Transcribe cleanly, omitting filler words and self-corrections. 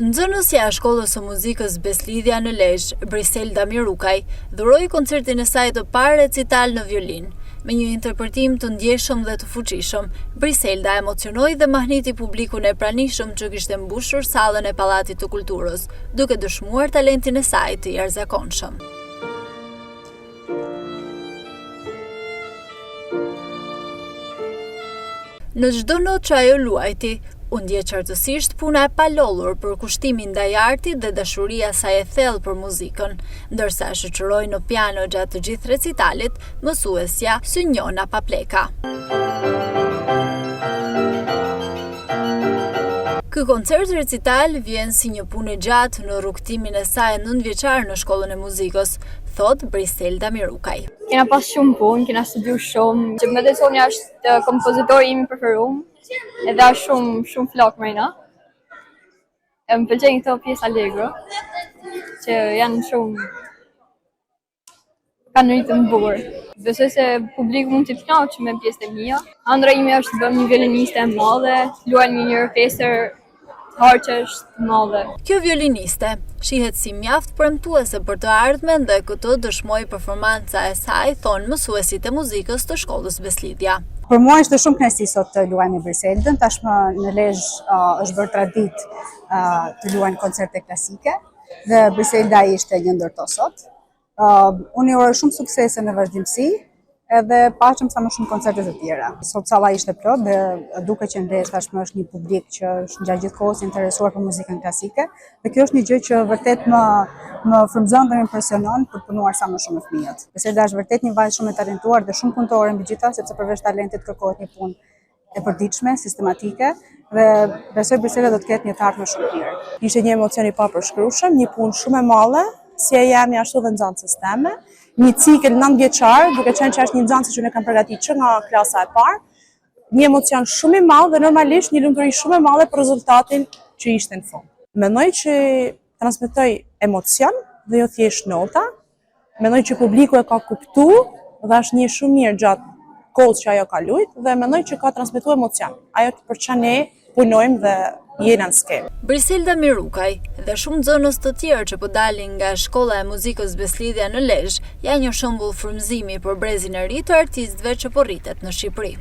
Nxënësja e Shkollës së Muzikës Beslidhja në Lezhë, Briselda Mirukaj, dhuroi koncertin e saj të parë recital në violin. Me një interpretim të ndjeshëm dhe të fuqishëm, Briselda emocionoi dhe mahniti publikun e pranishëm që kishte mbushur sallën e Pallatit të Kulturës, duke dëshmuar talentin e saj të jashtëzakonshëm. Në çdo notë që ajo luajti, u ndje qartësisht puna e palollur për kushtimin ndaj artit dhe dashuria saj e thellë për muzikën, ndërsa shoqëroi në piano gjatë të gjithë recitalit mësuesja Synjona Papleka. Ky koncert recital vjen si një punë gjatë në rrugtimin e saj 9-vjeçar në Shkollën e Muzikës, thot Briselda Mirukaj. Kena pas shumë punë, kena studiu shumë, që Medesoni është kompozitori im i preferuar, edhe është shumë flok mrena. Më pëlqejnë këto pjesë allegro, që janë shumë kanë ritëm të bukur. Besoj se publiku mund të kënaqet me pjesën e mia. Ëndra ime është të bëhem një violiniste e madhe, luaj në një orkestër harqesh të madhe. Kjo violiniste shihet si mjaft premtuese për të ardhmen dhe këtë dëshmoi performanca e saj, thon mësuesit e muzikës të Shkollës Beslidhja. Për mua është shumë kënaqësi sot të luaj me Briseldën, tashmë në Lezhë është bërë traditë të luajnë koncerte klasike dhe Briselda ishte një ndër to sot. Unë i uroj shumë suksese në vazhdimsi edhe paqëm sa më shumë koncerte të tjera. Sot salla ishte plot dhe duket që në Lezhë tashmë është një publik që është gjatë gjithë kohës interesuar për muzikën klasike dhe kjo është një gjë që vërtet më frymëzon dhe më impresionon për të punuar sa më shumë me fëmijët. Briselda është vërtet një vajzë shumë e talentuar dhe shumë punëtore mbi gjitha, sepse përveç talentit kërkohet një punë e përditshme, sistematike dhe besoj Briselda do të ketë një të ardhmë shumë mirë. Ishte një emocion i papërshkrueshëm, një punë shumë e madhe, si e jemi ashtu dhe nxënësës teme. Një cikël 9-vjeçar, duke qenë që është një nxënës që ne kam përgatitur që nga klasa e parë. Një emocion shumë i madh dhe normalisht një lumturi shumë e madhe për rezultatin që ishte në fund. Mendoj që transmetoj emocion dhe jo thjesht nota. Mendoj që publiku e ka kuptuar dhe është një shumë mirë gjatë kohës që ajo ka luajtur dhe mendoj që ka transmetuar emocion. Ajo për çfarë ne punojmë dhe jena në skemë. Briselda Mirukaj dhe shumë nxënës të tjerë që po dalin nga Shkolla e Muzikës Beslidhja në Lezhë janë një shembull frymëzimi për brezin e ri të artistëve që po rritet në Shqipëri.